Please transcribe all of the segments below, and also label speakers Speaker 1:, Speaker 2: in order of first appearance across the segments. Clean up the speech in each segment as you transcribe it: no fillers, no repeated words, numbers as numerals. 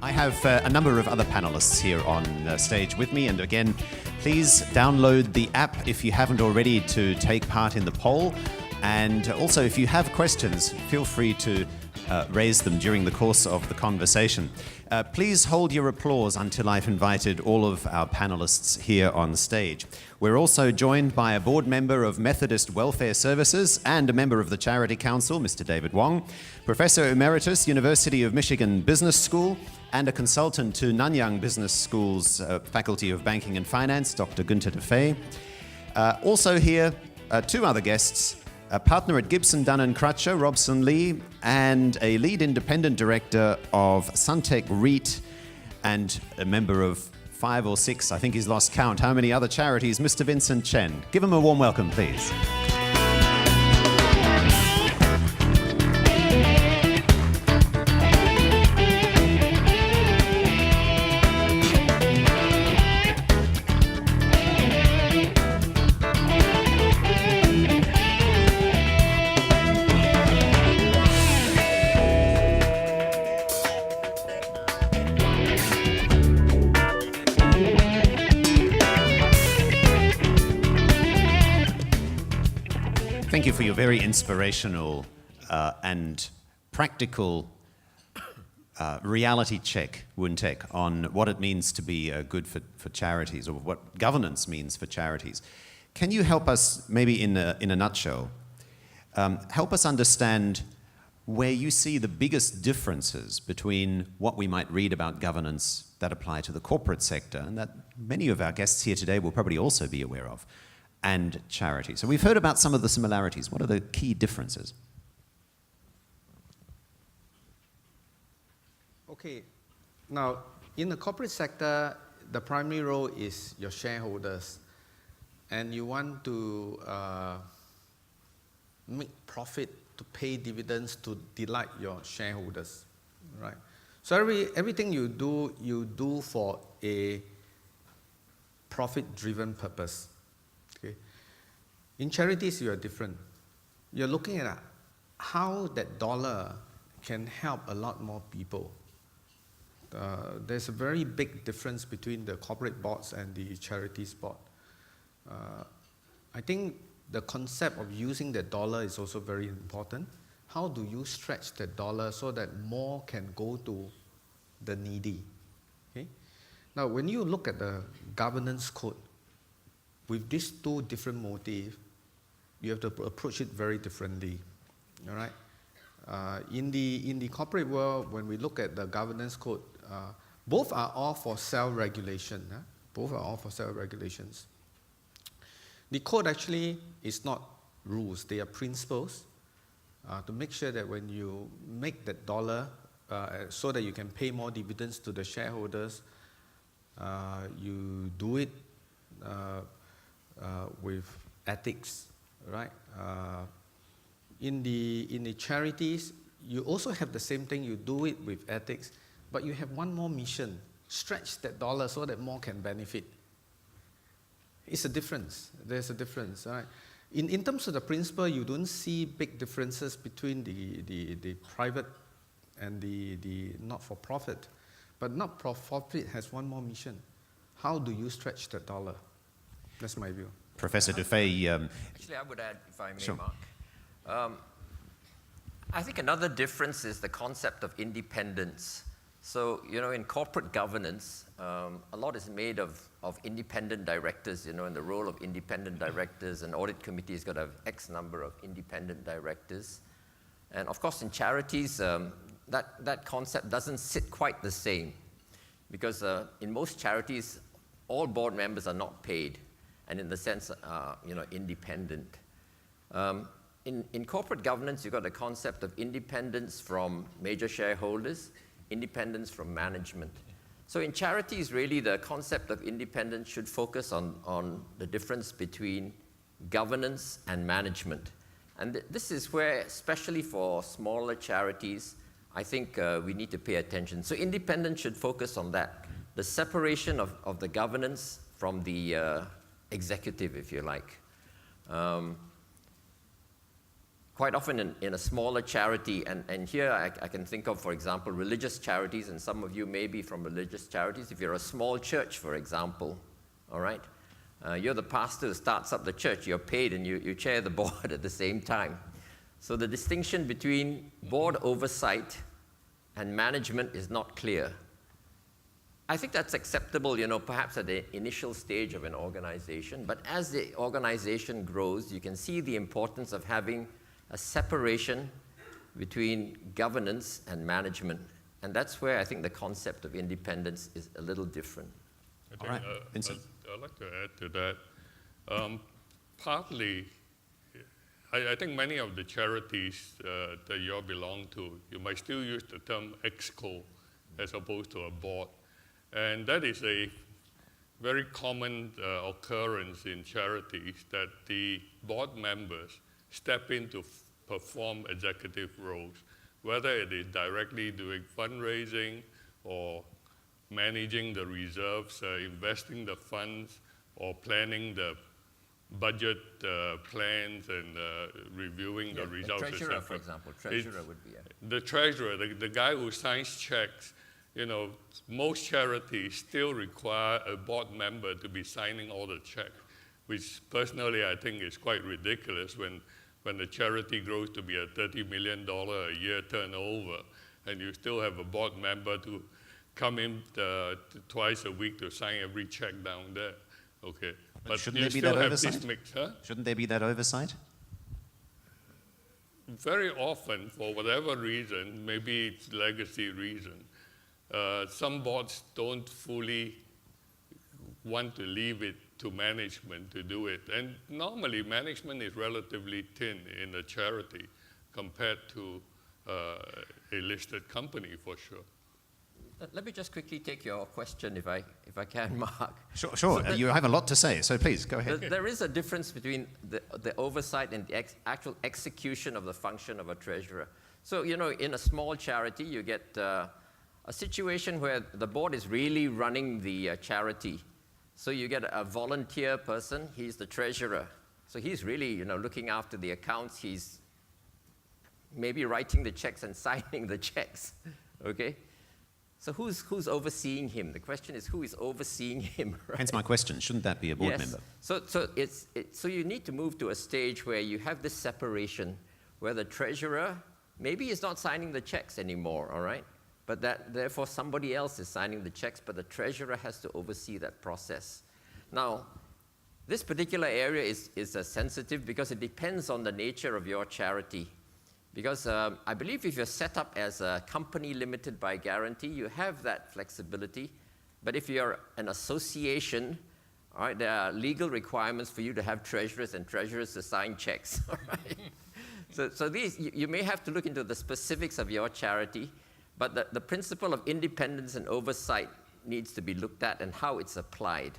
Speaker 1: I have a number of other panelists here on stage with me, and again, please download the app if you haven't already to take part in the poll. And also, if you have questions, feel free to raise them during the course of the conversation. Please hold your applause until I've invited all of our panelists here on stage. We're also joined by a board member of Methodist Welfare Services and a member of the Charity Council, Mr. David Wong, Professor Emeritus, University of Michigan Business School, and a consultant to Nanyang Business School's Faculty of Banking and Finance, Dr. Günther de Fey. Also here, two other guests, a partner at Gibson, Dunn & Crutcher, Robson Lee, and a lead independent director of Suntec REIT, and a member of 5 or 6, I think he's lost count, how many other charities, Mr. Vincent Chen. Give him a warm welcome, please. Thank you for your very inspirational and practical reality check, Woon-Tek, on what it means to be good for charities, or what governance means for charities. Can you help us, maybe in a nutshell, help us understand where you see the biggest differences between what we might read about governance that apply to the corporate sector, and that many of our guests here today will probably also be aware of, and charity. So we've heard about some of the similarities. What are the key differences?
Speaker 2: Okay, now in the corporate sector, the primary role is your shareholders, and you want to make profit, to pay dividends, to delight your shareholders, right? So everything you do for a profit-driven purpose. Okay. In charities, you are different. You're looking at how that dollar can help a lot more people. There's a very big difference between the corporate boards and the charities board. I think the concept of using the dollar is also very important. How do you stretch the dollar so that more can go to the needy? Okay? Now, when you look at the governance code, with these two different motifs, you have to approach it very differently. All right? In the corporate world, when we look at the governance code, both are all for self-regulation. Both are all for self-regulations. The code actually is not rules; they are principles to make sure that when you make that dollar, so that you can pay more dividends to the shareholders, you do it with ethics, right? In the charities, you also have the same thing. You do it with ethics, but you have one more mission: stretch that dollar so that more can benefit. It's a difference. There's a difference, right? In terms of the principle, you don't see big differences between the private and the not-for-profit. But not-for-profit has one more mission: how do you stretch that dollar? That's my view.
Speaker 1: Professor de Fey.
Speaker 3: Actually, I would add, if I may,
Speaker 1: sure.
Speaker 3: Mark. I think another difference is the concept of independence. So, in corporate governance, a lot is made of independent directors, and the role of independent directors, and audit committee has got to have X number of independent directors. And of course, in charities, that concept doesn't sit quite the same, because in most charities, all board members are not paid, and in the sense, independent. In corporate governance, you've got the concept of independence from major shareholders, independence from management. So in charities, really, the concept of independence should focus on the difference between governance and management. And this is where, especially for smaller charities, I think we need to pay attention. So independence should focus on that, the separation of the governance from the executive, if you like. quite often in a smaller charity, and here I can think of, for example, religious charities, and some of you may be from religious charities. If you're a small church, for example, all right, you're the pastor who starts up the church, you're paid, and you chair the board at the same time. So the distinction between board oversight and management is not clear. I think that's acceptable, perhaps at the initial stage of an organization, but as the organization grows, you can see the importance of having a separation between governance and management. And that's where I think the concept of independence is a little different.
Speaker 1: All right, Vincent.
Speaker 4: I'd like to add to that. Partly, I think many of the charities that you all belong to, you might still use the term exco as opposed to a board. And that is a very common occurrence in charities, that the board members step in to perform executive roles, whether it is directly doing fundraising or managing the reserves, investing the funds, or planning the budget plans and reviewing the results.
Speaker 3: The treasurer, for example, treasurer would be
Speaker 4: the treasurer, the guy who signs checks. Most charities still require a board member to be signing all the checks, which personally I think is quite ridiculous when the charity grows to be a $30 million a year turnover, and you still have a board member to come in twice a week to sign every check down there. Okay, but
Speaker 1: shouldn't
Speaker 4: you
Speaker 1: there be
Speaker 4: still
Speaker 1: that
Speaker 4: have
Speaker 1: oversight?
Speaker 4: this mix, huh?
Speaker 1: Shouldn't there be that oversight?
Speaker 4: Very often, for whatever reason, maybe it's legacy reason, some boards don't fully want to leave it to management to do it. And normally, management is relatively thin in a charity compared to a listed company, for sure.
Speaker 3: Let me just quickly take your question, if I can, Mark.
Speaker 1: Sure. So you have a lot to say, so please, go ahead.
Speaker 3: There is a difference between the oversight and the actual execution of the function of a treasurer. So, in a small charity, you get a situation where the board is really running the charity. So you get a volunteer person, he's the treasurer. So he's really, looking after the accounts, he's maybe writing the checks and signing the checks, okay? So who's overseeing him? The question is, who is overseeing him, right?
Speaker 1: Hence my question, shouldn't that be a board member?
Speaker 3: So you need to move to a stage where you have this separation, where the treasurer maybe is not signing the checks anymore, all right? But therefore somebody else is signing the checks, but the treasurer has to oversee that process. Now, this particular area is sensitive because it depends on the nature of your charity. Because I believe if you're set up as a company limited by guarantee, you have that flexibility. But if you're an association, all right, there are legal requirements for you to have treasurers and treasurers to sign checks. All right? So these, you may have to look into the specifics of your charity, but the principle of independence and oversight needs to be looked at and how it's applied.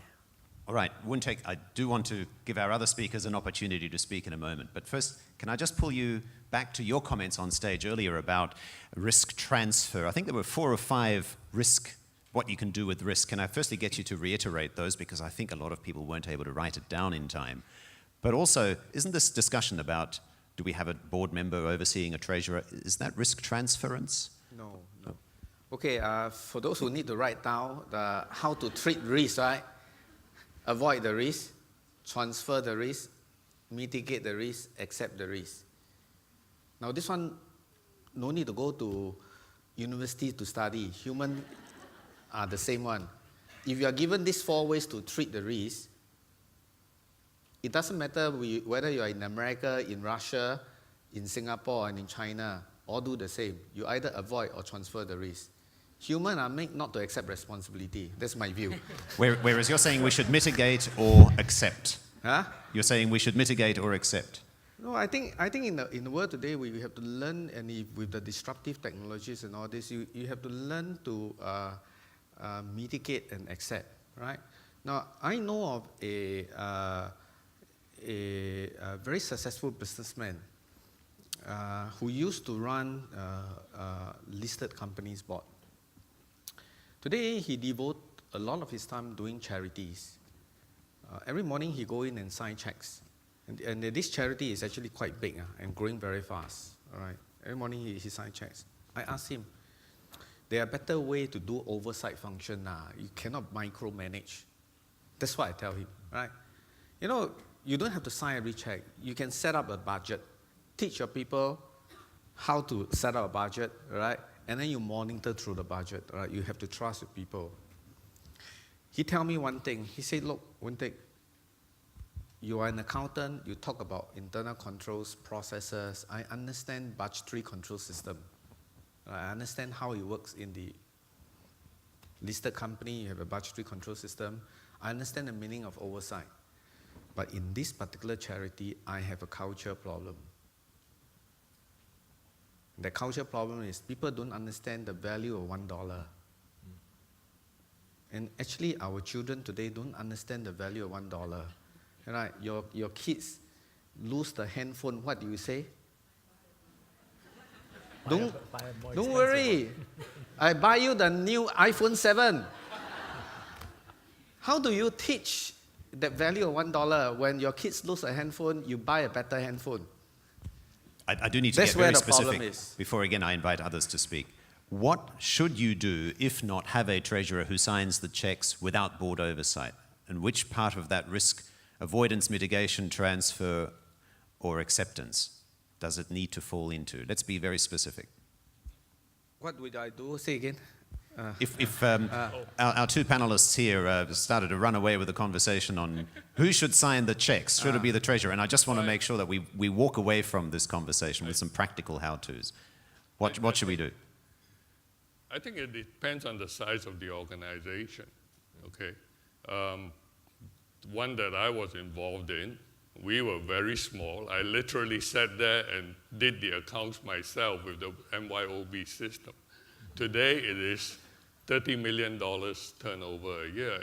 Speaker 1: All right, Wuntek, I do want to give our other speakers an opportunity to speak in a moment. But first, can I just pull you back to your comments on stage earlier about risk transfer? I think there were 4 or 5 what you can do with risk. Can I firstly get you to reiterate those, because I think a lot of people weren't able to write it down in time. But also, isn't this discussion about, do we have a board member overseeing a treasurer, is that risk transference?
Speaker 2: No. Okay, for those who need to write down how to treat risk, right? Avoid the risk, transfer the risk, mitigate the risk, accept the risk. Now this one, no need to go to university to study. Humans are the same one. If you are given these 4 ways to treat the risk, it doesn't matter whether you are in America, in Russia, in Singapore, and in China, all do the same. You either avoid or transfer the risk. Humans are made not to accept responsibility. That's my view.
Speaker 1: Whereas you're saying we should mitigate or accept.
Speaker 2: Huh?
Speaker 1: You're saying we should mitigate or accept.
Speaker 2: No, I think in the world today, we have to learn, and with the disruptive technologies and all this, you have to learn to mitigate and accept, right? Now, I know of a very successful businessman who used to run listed companies board. Today, he devotes a lot of his time doing charities. Every morning, he go in and sign checks. And this charity is actually quite big and growing very fast. All right. Every morning he signs checks. I asked him, there are better way to do oversight function now. You cannot micromanage. That's what I tell him, right? You know, you don't have to sign every check. You can set up a budget. Teach your people how to set up a budget, right? And then you monitor through the budget, right? You have to trust your people. He tell me one thing. He said, look, one thing. You are an accountant, you talk about internal controls, processes. I understand budgetary control system. I understand how it works in the listed company, you have a budgetary control system. I understand the meaning of oversight. But in this particular charity, I have a culture problem. The culture problem is people don't understand the value of $1. And actually, our children today don't understand the value of $1. Right? Your kids lose the handphone, what do you say? Don't worry. I buy you the new iPhone 7. How do you teach the value of $1 when your kids lose a handphone, you buy a better handphone?
Speaker 1: I do need to
Speaker 2: That's
Speaker 1: get very
Speaker 2: where the problem
Speaker 1: specific
Speaker 2: is.
Speaker 1: before, again, I invite others to speak. What should you do if not have a treasurer who signs the checks without board oversight? And which part of that risk avoidance, mitigation, transfer, or acceptance does it need to fall into? Let's be very specific.
Speaker 2: What would I do? Say again.
Speaker 1: If our two panelists here started to run away with the conversation on who should sign the checks, should it be the treasurer? And I just want to make sure that we walk away from this conversation with some practical how-tos. What should we do?
Speaker 4: I think it depends on the size of the organization, okay? One that I was involved in, we were very small. I literally sat there and did the accounts myself with the MYOB system. Today it is $30 million turnover a year,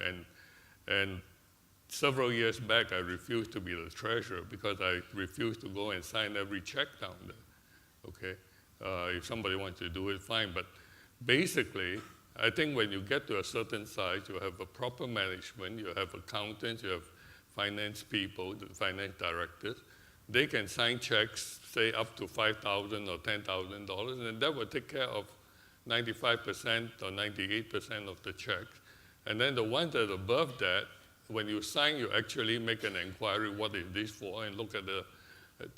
Speaker 4: and several years back I refused to be the treasurer because I refused to go and sign every check down there, okay? If somebody wants to do it, fine, but basically, I think when you get to a certain size, you have a proper management, you have accountants, you have finance people, the finance directors. They can sign checks, say up to $5,000 or $10,000, and that will take care of 95% or 98% of the checks. And then the ones that are above that, when you sign, you actually make an inquiry, what is this for, and look at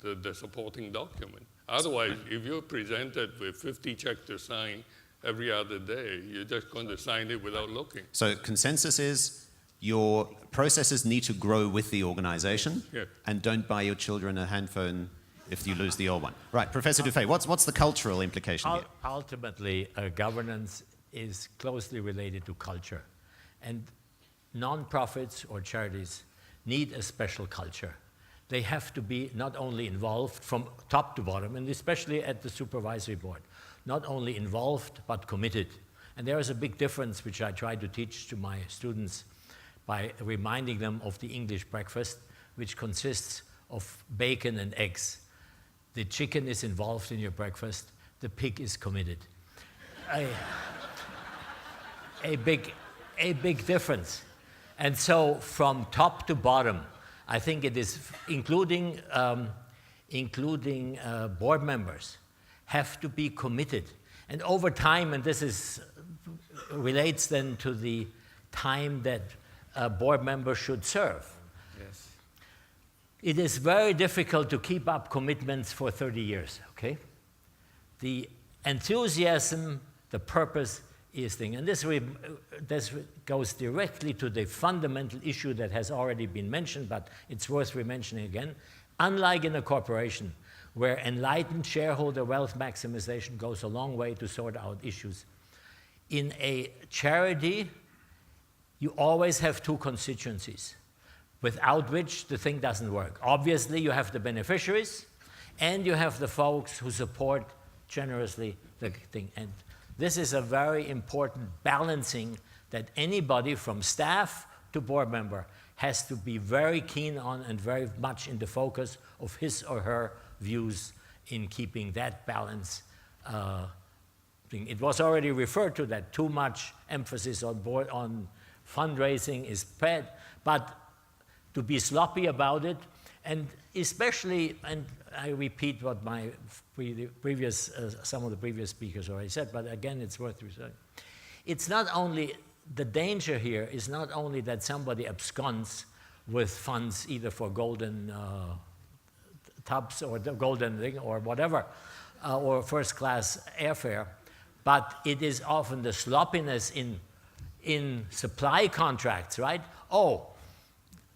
Speaker 4: the supporting document. Otherwise, if you're presented with 50 checks to sign every other day, you're just going to sign it without looking.
Speaker 1: So consensus is your processes need to grow with the organization,
Speaker 4: Yes.
Speaker 1: and don't buy your children a handphone if you lose the old one. Right, Professor Dufay, what's the cultural implication here?
Speaker 5: Ultimately, governance is closely related to culture. And non-profits or charities need a special culture. They have to be not only involved from top to bottom, and especially at the supervisory board, not only involved, but committed. And there is a big difference, which I try to teach to my students by reminding them of the English breakfast, which consists of bacon and eggs. The chicken is involved in your breakfast, the pig is committed. A big difference. And so from top to bottom, I think it is, including board members, have to be committed. And over time, and this relates then to the time that a board member should serve.
Speaker 2: Yes.
Speaker 5: It is very difficult to keep up commitments for 30 years, okay? The enthusiasm, the purpose is thing. And this goes directly to the fundamental issue that has already been mentioned, but it's worth re-mentioning again. Unlike in a corporation, where enlightened shareholder wealth maximization goes a long way to sort out issues, in a charity, you always have two constituencies, without which the thing doesn't work. Obviously, you have the beneficiaries, and you have the folks who support generously the thing. And this is a very important balancing that anybody from staff to board member has to be very keen on and very much in the focus of his or her views in keeping that balance thing. It was already referred to that too much emphasis on fundraising is bad, but to be sloppy about it And especially, and I repeat what my previous, some of the previous speakers already said, but again, it's worth repeating. It's not only, the danger here is not only that somebody absconds with funds either for golden tubs or the golden thing or whatever, or first-class airfare, but it is often the sloppiness in supply contracts, right? Oh,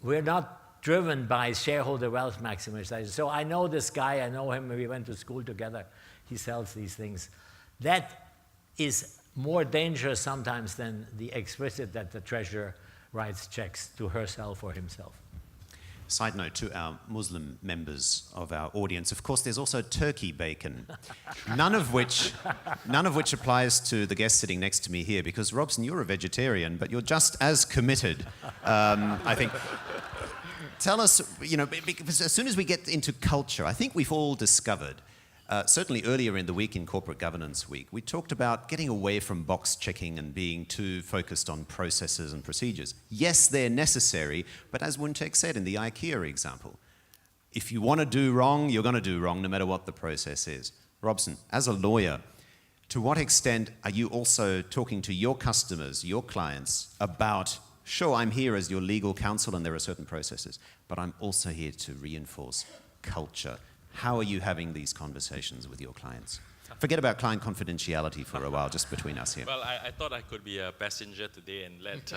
Speaker 5: we're not driven by shareholder wealth maximization. So I know this guy, I know him, we went to school together, he sells these things. That is more dangerous sometimes than the explicit that the treasurer writes checks to herself or himself.
Speaker 1: Side note to our Muslim members of our audience, of course, there's also turkey bacon, none of which applies to the guest sitting next to me here, because Robson, you're a vegetarian, but you're just as committed, I think. Tell us, because as soon as we get into culture, I think we've all discovered, certainly earlier in the week in Corporate Governance Week, we talked about getting away from box checking and being too focused on processes and procedures. Yes, they're necessary, but as Wuntek said in the IKEA example, if you want to do wrong, you're going to do wrong no matter what the process is. Robson, as a lawyer, to what extent are you also talking to your customers, your clients, about, sure, I'm here as your legal counsel and there are certain processes, but I'm also here to reinforce culture. How are you having these conversations with your clients? Forget about client confidentiality for a while, just between us here.
Speaker 6: Well, I thought I could be a passenger today and let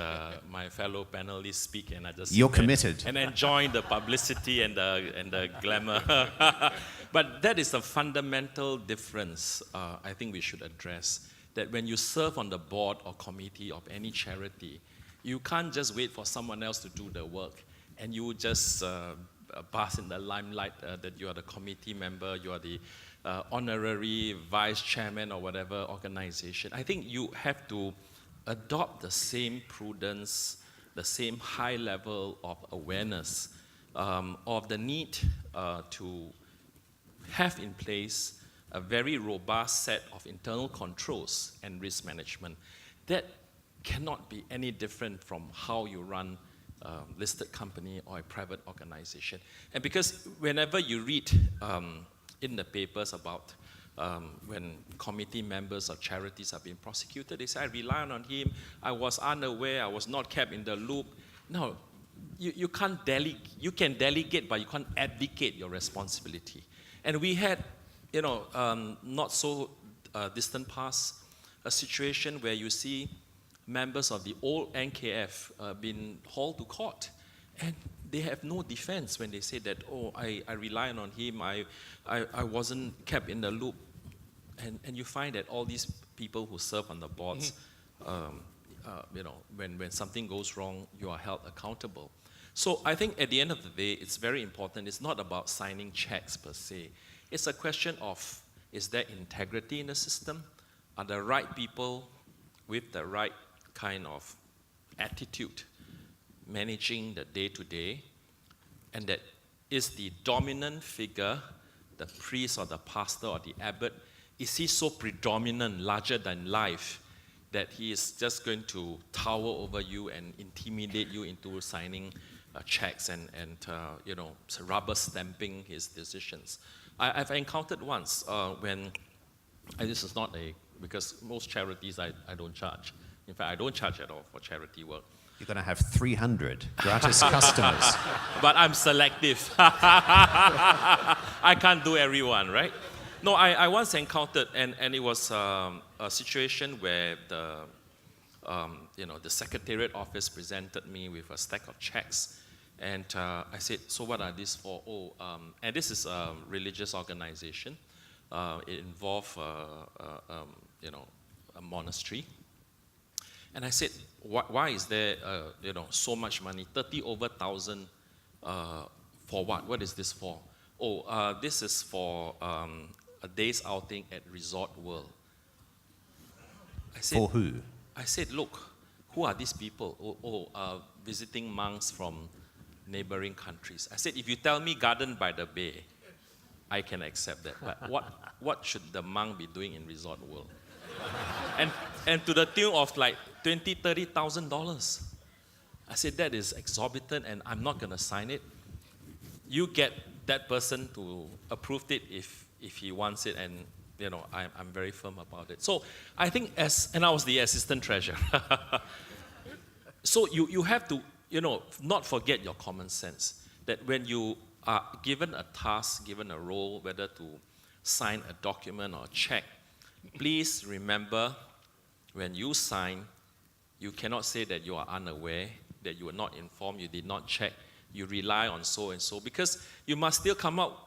Speaker 6: my fellow panelists speak, and I just
Speaker 1: You're committed.
Speaker 6: and enjoy the publicity and the glamour. But that is a fundamental difference I think we should address. That when you serve on the board or committee of any charity, you can't just wait for someone else to do the work, and you just bask in the limelight that you are the committee member, you are the honorary vice chairman or whatever organization. I think you have to adopt the same prudence, the same high level of awareness of the need to have in place a very robust set of internal controls and risk management that cannot be any different from how you run listed company or a private organization. And because whenever you read in the papers about when committee members of charities are being prosecuted, they say, I relied on him, I was unaware, I was not kept in the loop. No, you can't delegate, you can delegate, but you can't abdicate your responsibility. And we had, not so distant past, a situation where you see members of the old NKF been hauled to court, and they have no defense when they say that, oh, I relied on him, I wasn't kept in the loop. And you find that all these people who serve on the boards, when something goes wrong, you are held accountable. So I think at the end of the day, it's very important. It's not about signing checks per se. It's a question of, is there integrity in the system? Are the right people with the right kind of attitude managing the day-to-day, and that is the dominant figure, the priest or the pastor or the abbot, is he so predominant, larger than life, that he is just going to tower over you and intimidate you into signing checks and rubber stamping his decisions? I've encountered once when, and this is not because most charities I don't charge. In fact, I don't charge at all for charity work.
Speaker 1: You're going to have 300 gratis customers.
Speaker 6: But I'm selective. I can't do everyone, right? No, I once encountered, and it was a situation where the Secretariat office presented me with a stack of checks. And I said, so what are these for? And this is a religious organization. It involved, a monastery. And I said, why is there, so much money? 30,000 for what? What is this for? This is for a day's outing at Resort World. I said,
Speaker 1: for who?
Speaker 6: I said, look, who are these people? Visiting monks from neighboring countries. I said, if you tell me Garden by the Bay, I can accept that. But what should the monk be doing in Resort World? And to the tune of like $20,000, $30,000. I said, that is exorbitant and I'm not going to sign it. you get that person to approve it if he wants it, and I'm very firm about it. So I think and I was the assistant treasurer. So you have to, not forget your common sense, that when you are given a task, given a role, whether to sign a document or a check, please remember when you sign, you cannot say that you are unaware, that you were not informed, you did not check, you rely on so and so, because you must still come out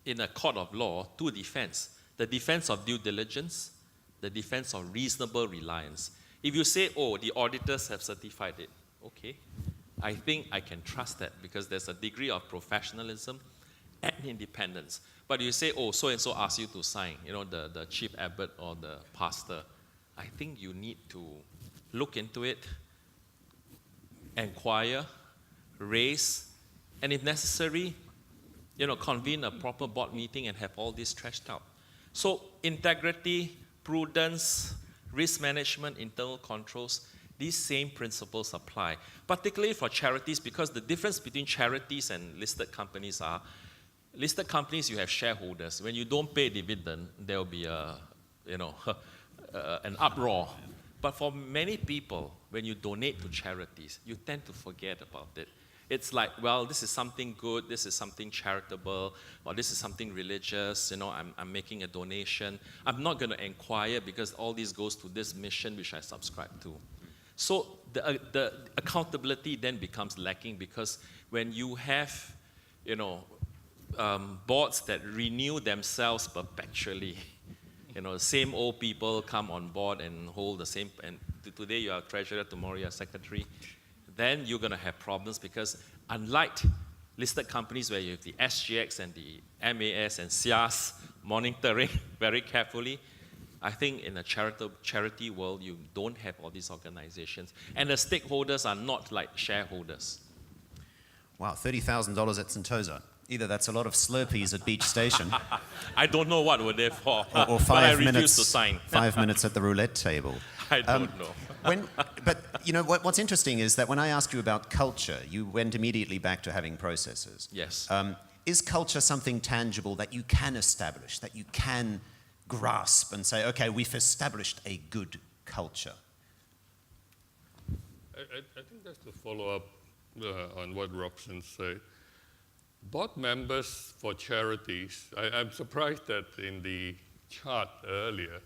Speaker 6: in a court of law to defense. The defense of due diligence, the defense of reasonable reliance. If you say, oh, the auditors have certified it, okay, I think I can trust that because there's a degree of professionalism and independence. But you say, oh, so-and-so asked you to sign, the chief abbot or the pastor, I think you need to look into it, inquire, raise, and if necessary, convene a proper board meeting and have all this trashed out. So integrity, prudence, risk management, internal controls, these same principles apply, particularly for charities, because the difference between charities and listed companies are, listed companies, you have shareholders. When you don't pay dividend, there will be an uproar. But for many people, when you donate to charities, you tend to forget about it. It's like, well, this is something good, this is something charitable, or this is something religious, I'm making a donation. I'm not going to inquire because all this goes to this mission which I subscribe to. So the accountability then becomes lacking, because when you have, boards that renew themselves perpetually, the same old people come on board and hold the same, and today you are treasurer, tomorrow you are secretary, then you're going to have problems, because unlike listed companies where you have the SGX and the MAS and SIAS monitoring very carefully, I think in a charity world, you don't have all these organizations. And the stakeholders are not like shareholders.
Speaker 1: Wow, $30,000 at Sentosa. Either that's a lot of Slurpees at Beach Station.
Speaker 6: I don't know what were they for,
Speaker 1: or 5
Speaker 6: but I
Speaker 1: minutes,
Speaker 6: refuse to sign.
Speaker 1: 5 minutes at the roulette table.
Speaker 6: I don't know.
Speaker 1: What's interesting is that when I asked you about culture, you went immediately back to having processes.
Speaker 6: Yes.
Speaker 1: Is culture something tangible that you can establish, that you can grasp and say, okay, we've established a good culture?
Speaker 4: I think that's to follow up on what Robson said. Board members for charities, I'm surprised that in the chart earlier,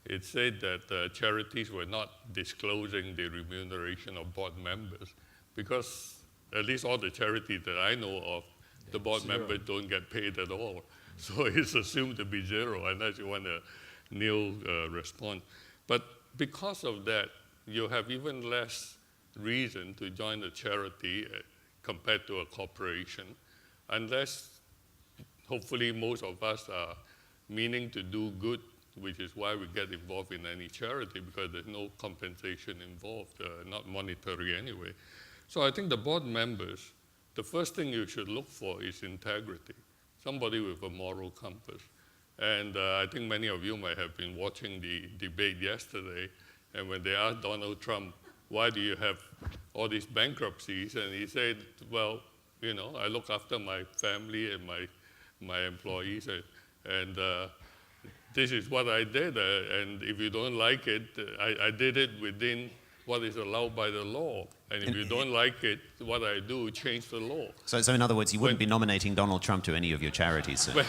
Speaker 4: it said that charities were not disclosing the remuneration of board members, because at least all the charities that I know of, the board members don't get paid at all. So it's assumed to be zero, unless you want a nil response. But because of that, you have even less reason to join a charity compared to a corporation, unless hopefully most of us are meaning to do good, which is why we get involved in any charity, because there's no compensation involved, not monetary anyway. So I think the board members, the first thing you should look for is integrity, somebody with a moral compass. And I think many of you might have been watching the debate yesterday, and when they asked Donald Trump, why do you have all these bankruptcies? And he said, well, I look after my family and my employees, and this is what I did. And if you don't like it, I did it within what is allowed by the law. And if you don't like it, what I do, change the law.
Speaker 1: So in other words, you wouldn't be nominating Donald Trump to any of your charities, sir.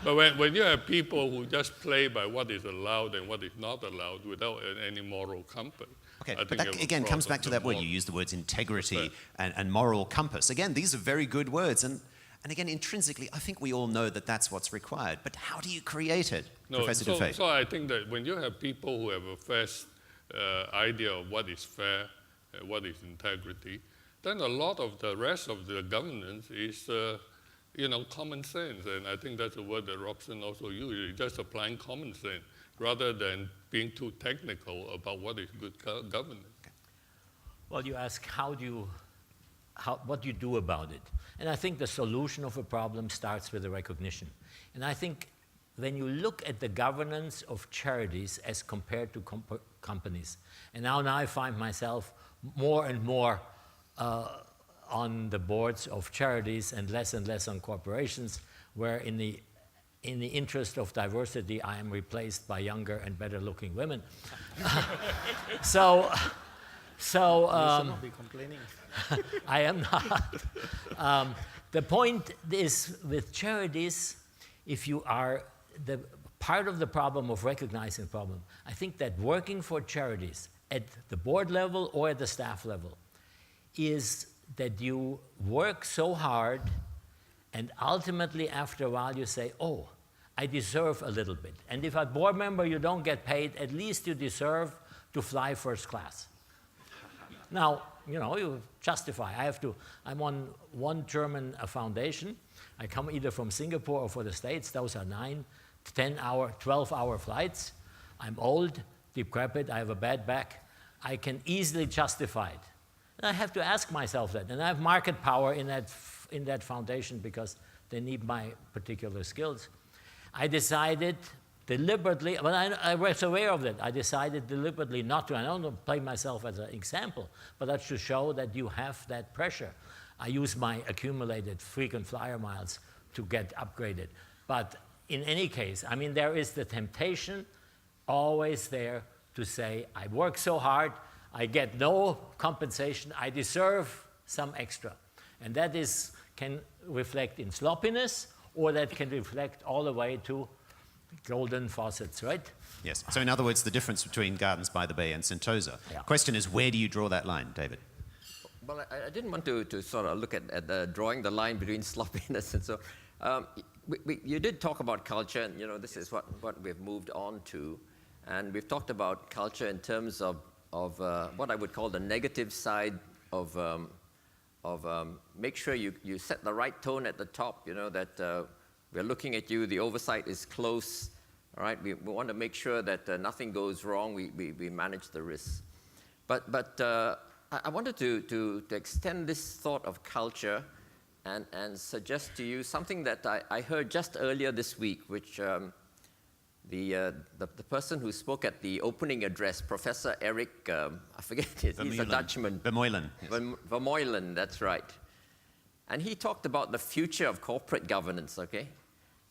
Speaker 4: But when you have people who just play by what is allowed and what is not allowed without any moral compass.
Speaker 1: Okay, but that again comes back to that word. You use the words integrity and moral compass. Again, these are very good words. And again, intrinsically, I think we all know that that's what's required. But how do you create it, Professor Dufay?
Speaker 4: So I think that when you have people who have a first idea of what is fair, what is integrity, then a lot of the rest of the governance is, common sense. And I think that's a word that Robson also used, just applying common sense, rather than being too technical about what is good governance.
Speaker 5: Well, you ask what do you do about it? And I think the solution of a problem starts with the recognition. And I think when you look at the governance of charities as compared to companies, and now I find myself more and more on the boards of charities and less on corporations, where in the interest of diversity, I am replaced by younger and better-looking women. So
Speaker 2: You should not be complaining.
Speaker 5: I am not. The point is with charities, if you are the part of the problem of recognizing the problem, I think that working for charities at the board level or at the staff level is that you work so hard and ultimately after a while you say, oh, I deserve a little bit. And if a board member you don't get paid, at least you deserve to fly first class. Now, you know, you justify. I'm on one German foundation. I come either from Singapore or for the States. Those are 9, 10-hour, 12-hour flights. I'm old, decrepit, I have a bad back. I can easily justify it. And I have to ask myself that. And I have market power in that foundation because they need my particular skills. I decided deliberately, but I was aware of that. I decided deliberately not to. I don't play myself as an example, but that's to show that you have that pressure. I use my accumulated frequent flyer miles to get upgraded. But in any case, I mean, there is the temptation always there to say, I work so hard, I get no compensation, I deserve some extra. And that can reflect in sloppiness, or that can reflect all the way to golden faucets, right?
Speaker 1: Yes. So in other words, the difference between Gardens by the Bay and Sentosa.
Speaker 5: Yeah.
Speaker 1: Question is, where do you draw that line, David?
Speaker 3: Well, I didn't want to sort of look at drawing the line between sloppiness and so. You did talk about culture, and you know this is what we've moved on to, and we've talked about culture in terms of what I would call the negative side of make sure you set the right tone at the top. You know that we're looking at you, the oversight is close. All right, we want to make sure that nothing goes wrong. We manage the risks, but I wanted to extend this thought of culture and suggest to you something that I heard just earlier this week, which the person who spoke at the opening address, Professor Eric, I forget it, he's a Dutchman.
Speaker 1: Vermeulen. Yes.
Speaker 3: Vermeulen, that's right. And he talked about the future of corporate governance, okay?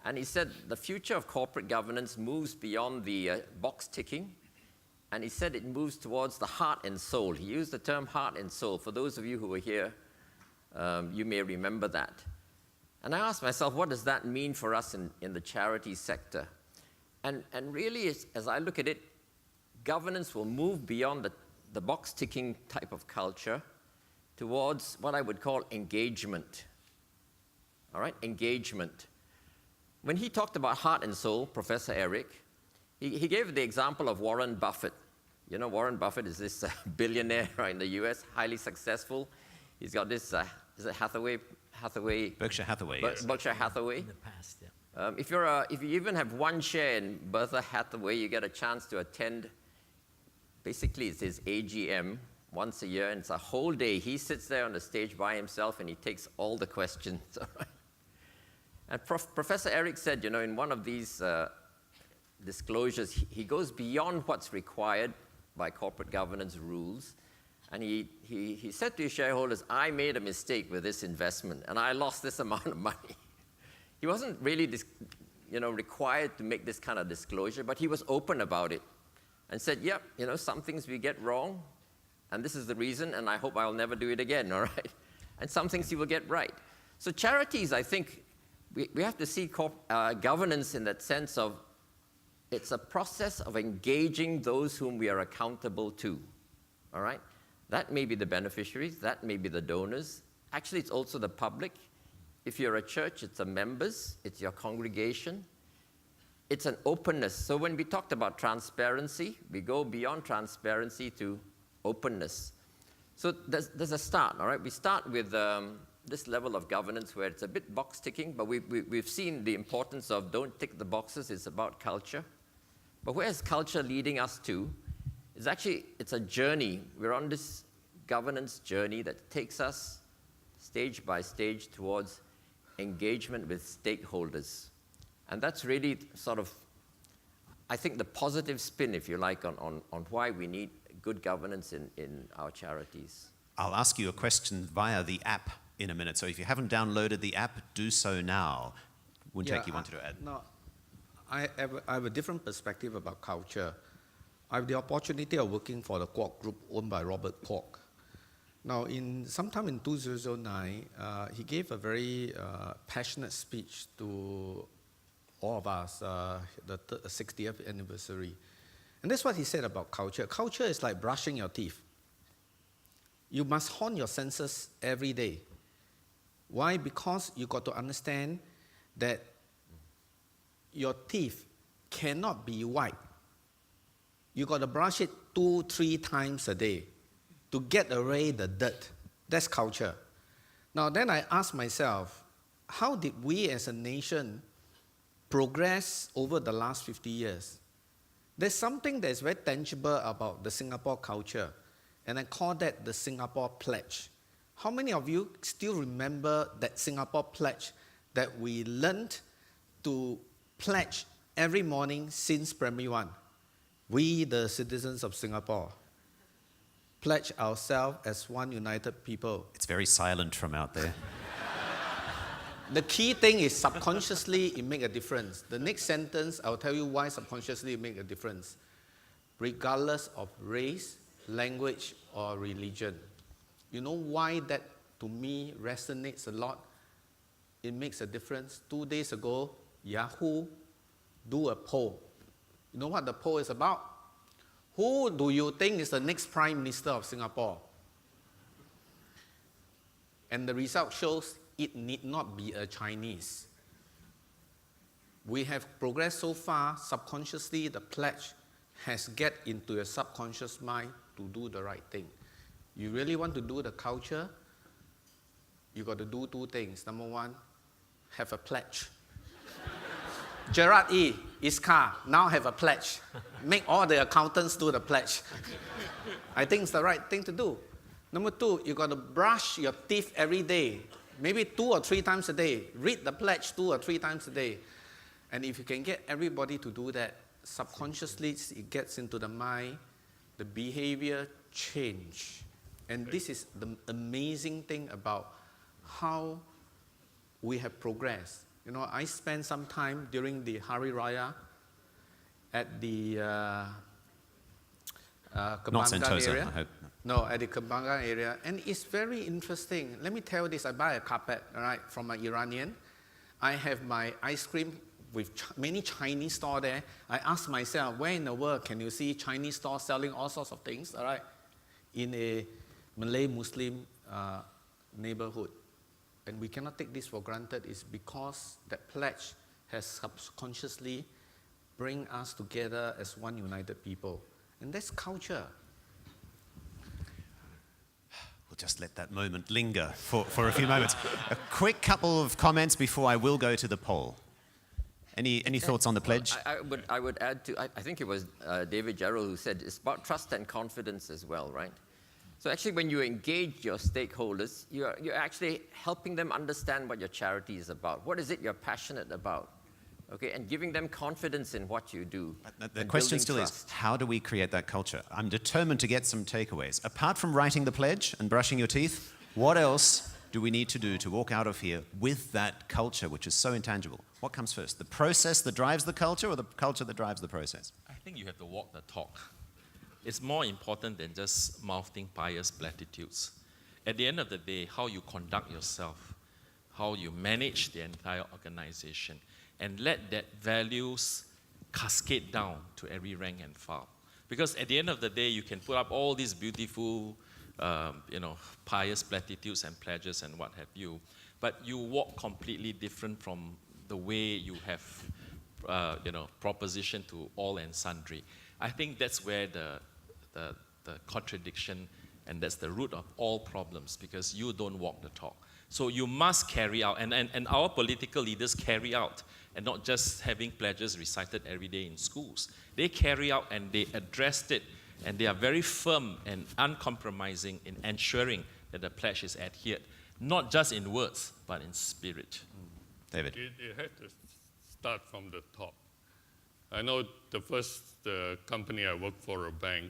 Speaker 3: And he said the future of corporate governance moves beyond the box ticking. And he said it moves towards the heart and soul. He used the term heart and soul. For those of you who were here, you may remember that. And I asked myself, what does that mean for us in the charity sector? And really, as I look at it, governance will move beyond the box-ticking type of culture towards what I would call engagement. All right, engagement. When he talked about heart and soul, Professor Eric, he gave the example of Warren Buffett. You know, Warren Buffett is this billionaire in the US, highly successful. He's got this, is it Hathaway?
Speaker 1: Berkshire Hathaway, yes.
Speaker 3: Berkshire Hathaway.
Speaker 5: In the past, yeah.
Speaker 3: If you even have one share in Berkshire Hathaway, you get a chance to attend. Basically, it's his AGM once a year, and it's a whole day. He sits there on the stage by himself, and he takes all the questions. All right? And Professor Eric said, you know, in one of these disclosures, he goes beyond what's required by corporate governance rules, and he said to his shareholders, I made a mistake with this investment, and I lost this amount of money. He wasn't really required to make this kind of disclosure, but he was open about it and said, yep, you know, some things we get wrong, and this is the reason, and I hope I'll never do it again, all right? And some things he will get right. So charities, I think, we have to see governance in that sense of it's a process of engaging those whom we are accountable to, all right? That may be the beneficiaries, that may be the donors. Actually, it's also the public. If you're a church, it's the members, it's your congregation. It's an openness. So when we talked about transparency, we go beyond transparency to openness. So there's a start, all right? We start with this level of governance where it's a bit box ticking, but we've seen the importance of don't tick the boxes, it's about culture. But where is culture leading us to? It's a journey. We're on this governance journey that takes us stage by stage towards engagement with stakeholders. And that's really sort of, I think, the positive spin, if you like, on why we need good governance in our charities.
Speaker 1: I'll ask you a question via the app in a minute. So if you haven't downloaded the app, do so now. Wuntek, you wanted to add?
Speaker 2: No, I have a different perspective about culture. I have the opportunity of working for the Kwok Group owned by Robert Kwok. Now, sometime in 2009, he gave a very passionate speech to all of us, the 60th anniversary. And that's what he said about culture. Culture is like brushing your teeth. You must hone your senses every day. Why? Because you got to understand that your teeth cannot be white. You got to brush it 2-3 times a day to get away the dirt. That's culture. Now then I ask myself, how did we as a nation progress over the last 50 years? There's something that is very tangible about the Singapore culture, and I call that the Singapore Pledge. How many of you still remember that Singapore Pledge that we learned to pledge every morning since primary 1? We, the citizens of Singapore, pledge ourselves as one united people.
Speaker 1: It's very silent from out there.
Speaker 2: The key thing is subconsciously it makes a difference. The next sentence, I'll tell you why subconsciously it makes a difference. Regardless of race, language, or religion. You know why that, to me, resonates a lot? It makes a difference. 2 days ago, Yahoo do a poll. You know what the poll is about? Who do you think is the next Prime Minister of Singapore? And the result shows it need not be a Chinese. We have progressed so far, subconsciously the pledge has get into your subconscious mind to do the right thing. You really want to do the culture, you got to do 2 things. Number 1, have a pledge. Gerard Iskar, now have a pledge. Make all the accountants do the pledge. I think it's the right thing to do. Number 2, you got to brush your teeth every day. Maybe 2 or 3 times a day. Read the pledge 2 or 3 times a day. And if you can get everybody to do that, subconsciously it gets into the mind, the behavior change. And this is the amazing thing about how we have progressed. You know, I spent some time during the Hari Raya at the
Speaker 1: Not
Speaker 2: Kembangan
Speaker 1: Sentosa,
Speaker 2: area.
Speaker 1: I hope.
Speaker 2: No, at the Kembangan area. And it's very interesting. Let me tell you this. I buy a carpet, all right, from an Iranian. I have my ice cream with many Chinese stores there. I ask myself, where in the world can you see Chinese stores selling all sorts of things, all right, in a Malay-Muslim neighborhood? And we cannot take this for granted. It's because that pledge has subconsciously bring us together as one united people. And that's culture.
Speaker 1: We'll just let that moment linger for a few moments. A quick couple of comments before I will go to the poll. Any thoughts on the pledge?
Speaker 3: Well, I would add to, I think it was David Gerald who said it's about trust and confidence as well, right? So actually when you engage your stakeholders, you're actually helping them understand what your charity is about. What is it you're passionate about? Okay, and giving them confidence in what you do.
Speaker 1: But the question still is, how do we create that culture? I'm determined to get some takeaways. Apart from writing the pledge and brushing your teeth, what else do we need to do to walk out of here with that culture, which is so intangible? What comes first? The process that drives the culture or the culture that drives the process?
Speaker 6: I think you have to walk the talk. It's more important than just mouthing pious platitudes. At the end of the day, how you conduct yourself, how you manage the entire organization, and let that values cascade down to every rank and file. Because at the end of the day, you can put up all these beautiful, pious platitudes and pledges and what have you, but you walk completely different from the way you have, proposition to all and sundry. I think that's where the contradiction, and that's the root of all problems, because you don't walk the talk. So you must carry out, and our political leaders carry out, and not just having pledges recited every day in schools. They carry out and they addressed it, and they are very firm and uncompromising in ensuring that the pledge is adhered, not just in words, but in spirit.
Speaker 1: David?
Speaker 4: It had to start from the top. I know the first company I worked for, a bank,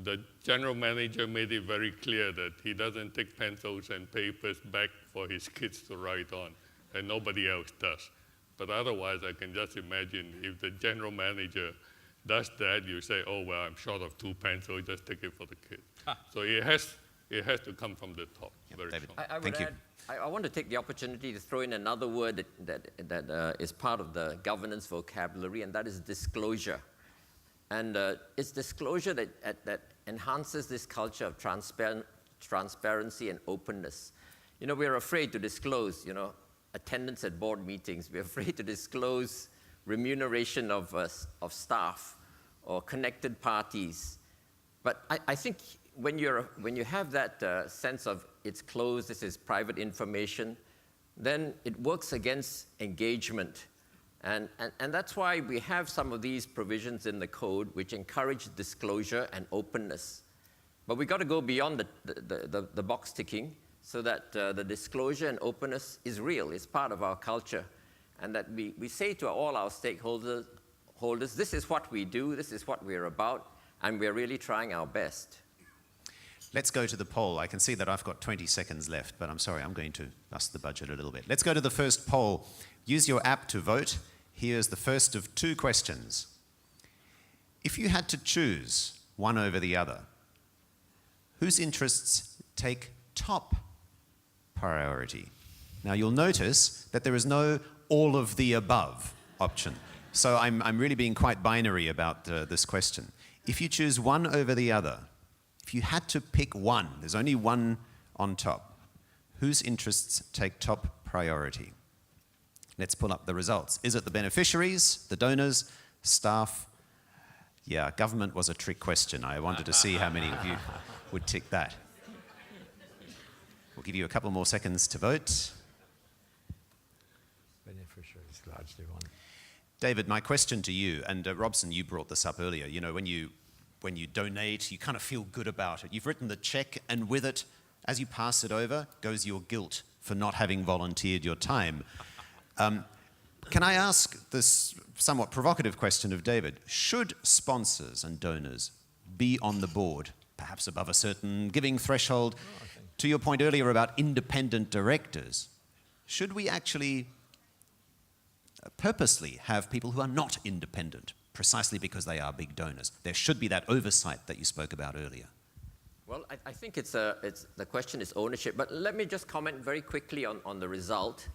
Speaker 4: the general manager made it very clear that he doesn't take pencils and papers back for his kids to write on, and nobody else does. But otherwise, I can just imagine if the general manager does that, you say, oh, well, I'm short of 2 pencils, just take it for the kid. So it has to come from the top. Very
Speaker 1: David.
Speaker 4: strong.
Speaker 3: I would
Speaker 1: Thank you.
Speaker 3: add, I want to take the opportunity to throw in another word that is part of the governance vocabulary, and that is disclosure. And it's disclosure that enhances this culture of transparency and openness. You know, we're afraid to disclose, you know, attendance at board meetings. We're afraid to disclose remuneration of staff or connected parties. But I think when you have that sense of it's closed, this is private information, then it works against engagement. And that's why we have some of these provisions in the code which encourage disclosure and openness. But we've got to go beyond the box ticking so that the disclosure and openness is real, it's part of our culture. And that we say to all our stakeholders, this is what we do, this is what we're about, and we're really trying our best.
Speaker 1: Let's go to the poll. I can see that I've got 20 seconds left, but I'm sorry, I'm going to bust the budget a little bit. Let's go to the first poll. Use your app to vote. Here's the first of 2 questions. If you had to choose one over the other, whose interests take top priority? Now, you'll notice that there is no all of the above option. So I'm really being quite binary about this question. If you choose one over the other, if you had to pick one, there's only one on top, whose interests take top priority? Let's pull up the results. Is it the beneficiaries, the donors, staff? Yeah, government was a trick question. I wanted to see how many of you would tick that. We'll give you a couple more seconds to vote.
Speaker 5: Beneficiaries largely won.
Speaker 1: David, my question to you, and Robson, you brought this up earlier, you know, when you donate, you kind of feel good about it. You've written the check, and with it, as you pass it over, goes your guilt for not having volunteered your time. Can I ask this somewhat provocative question of David? Should sponsors and donors be on the board, perhaps above a certain giving threshold? To your point earlier about independent directors, should we actually purposely have people who are not independent, precisely because they are big donors? There should be that oversight that you spoke about earlier.
Speaker 3: Well, I think the question is ownership, but let me just comment very quickly on the result.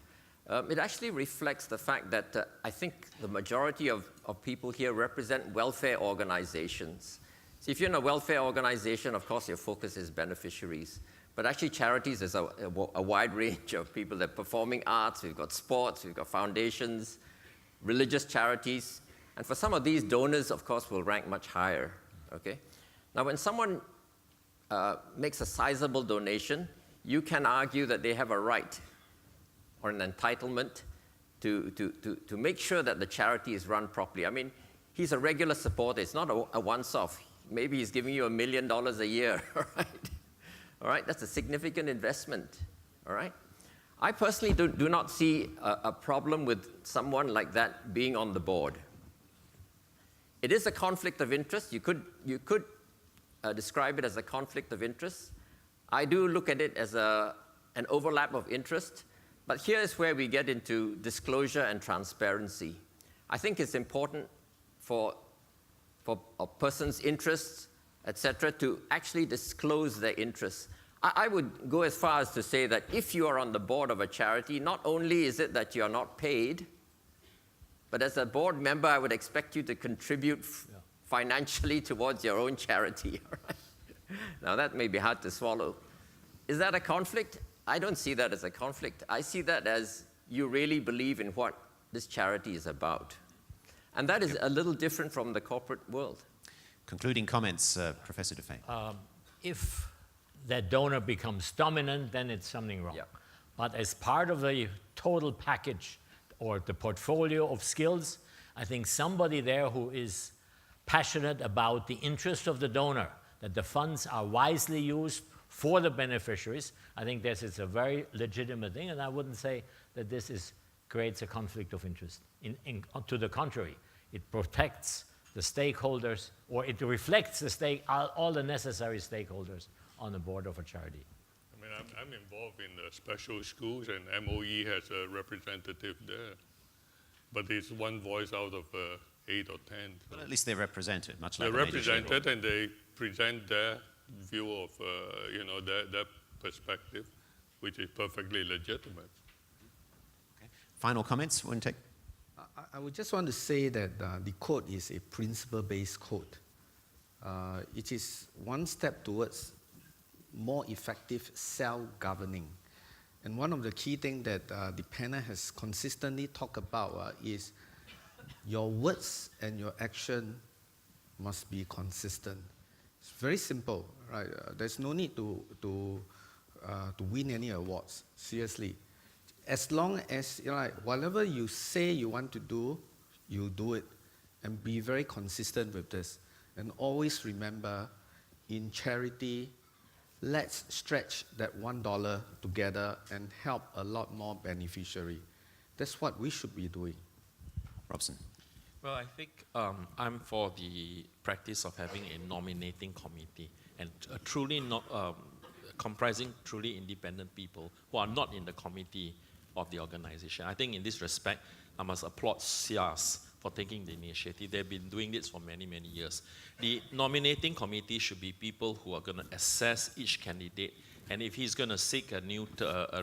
Speaker 3: It actually reflects the fact that I think the majority of people here represent welfare organizations. So if you're in a welfare organization, of course, your focus is beneficiaries. But actually, charities is a wide range of people. They're performing arts, we've got sports, we've got foundations, religious charities. And for some of these, donors, of course, will rank much higher. Okay? Now, when someone makes a sizable donation, you can argue that they have a right or an entitlement to make sure that the charity is run properly. I mean, he's a regular supporter. It's not a once-off. Maybe he's giving you $1 million a year, all right? All right, that's a significant investment, all right? I personally do not see a problem with someone like that being on the board. It is a conflict of interest. You could describe it as a conflict of interest. I do look at it as an overlap of interest. But here is where we get into disclosure and transparency. I think it's important for a person's interests, etc., to actually disclose their interests. I would go as far as to say that if you are on the board of a charity, not only is it that you are not paid, but as a board member, I would expect you to contribute financially towards your own charity. Right? Now, that may be hard to swallow. Is that a conflict? I don't see that as a conflict. I see that as you really believe in what this charity is about. And that is a little different from the corporate world.
Speaker 1: Concluding comments, Professor Dufay.
Speaker 5: If that donor becomes dominant, then it's something wrong.
Speaker 3: Yeah.
Speaker 5: But as part of the total package or the portfolio of skills, I think somebody there who is passionate about the interest of the donor, that the funds are wisely used for the beneficiaries, I think this is a very legitimate thing, and I wouldn't say that this creates a conflict of interest. To the contrary, it protects the stakeholders, or it reflects all the necessary stakeholders on the board of a charity.
Speaker 4: I mean, I'm involved in the special schools, and MOE has a representative there. But it's one voice out of 8 or 10.
Speaker 1: But at least they're represented, much like
Speaker 4: They're
Speaker 1: the leadership.
Speaker 4: represented, and they present their view of, their perspective, which is perfectly legitimate.
Speaker 1: Okay. Final comments, Wintech?
Speaker 2: I would just want to say that the code is a principle-based code. It is one step towards more effective self-governing. And one of the key things that the panel has consistently talked about is your words and your action must be consistent. It's very simple, right? There's no need to win any awards, seriously. As long as, whatever you say you want to do, you do it. And be very consistent with this. And always remember, in charity, let's stretch that $1 together and help a lot more beneficiaries. That's what we should be doing.
Speaker 1: Robson.
Speaker 6: Well, I think I'm for the practice of having a nominating committee and comprising truly independent people who are not in the committee of the organization. I think in this respect, I must applaud SIAS for taking the initiative. They've been doing this for many, many years. The nominating committee should be people who are going to assess each candidate, and if he's going to seek a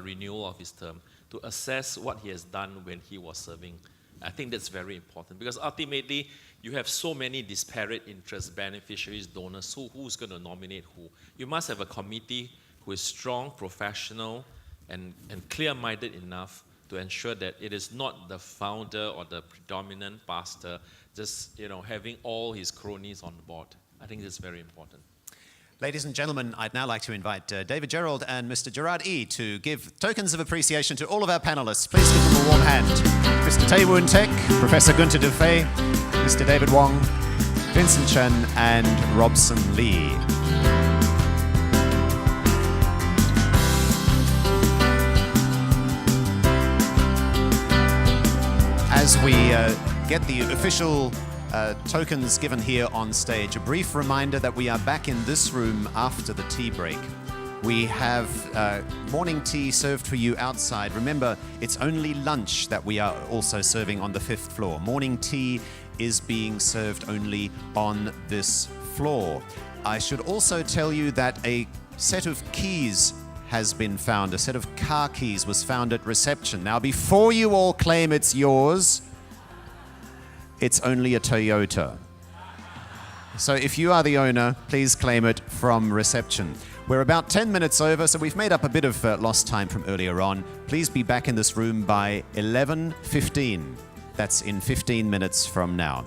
Speaker 6: renewal of his term, to assess what he has done when he was serving. I think that's very important, because ultimately, you have so many disparate interests, beneficiaries, donors, who's going to nominate who. You must have a committee who is strong, professional, and clear-minded enough to ensure that it is not the founder or the predominant pastor just having all his cronies on board. I think that's very important.
Speaker 1: Ladies and gentlemen, I'd now like to invite David Gerald and Mr. Gerard E. to give tokens of appreciation to all of our panelists. Please give them a warm hand. Mr. Tay Woon Tek, Professor Gunther Du Fay, Mr. David Wong, Vincent Chen, and Robson Lee. As we get the official tokens given here on stage, a brief reminder that we are back in this room after the tea break. We have morning tea served for you outside. Remember, it's only lunch that we are also serving on the 5th floor. Morning tea is being served only on this floor. I should also tell you that a set of keys has been found. A set of car keys was found at reception. Now, before you all claim it's yours, it's only a Toyota. So if you are the owner, please claim it from reception. We're about 10 minutes over, so we've made up a bit of lost time from earlier on. Please be back in this room by 11:15. That's in 15 minutes from now.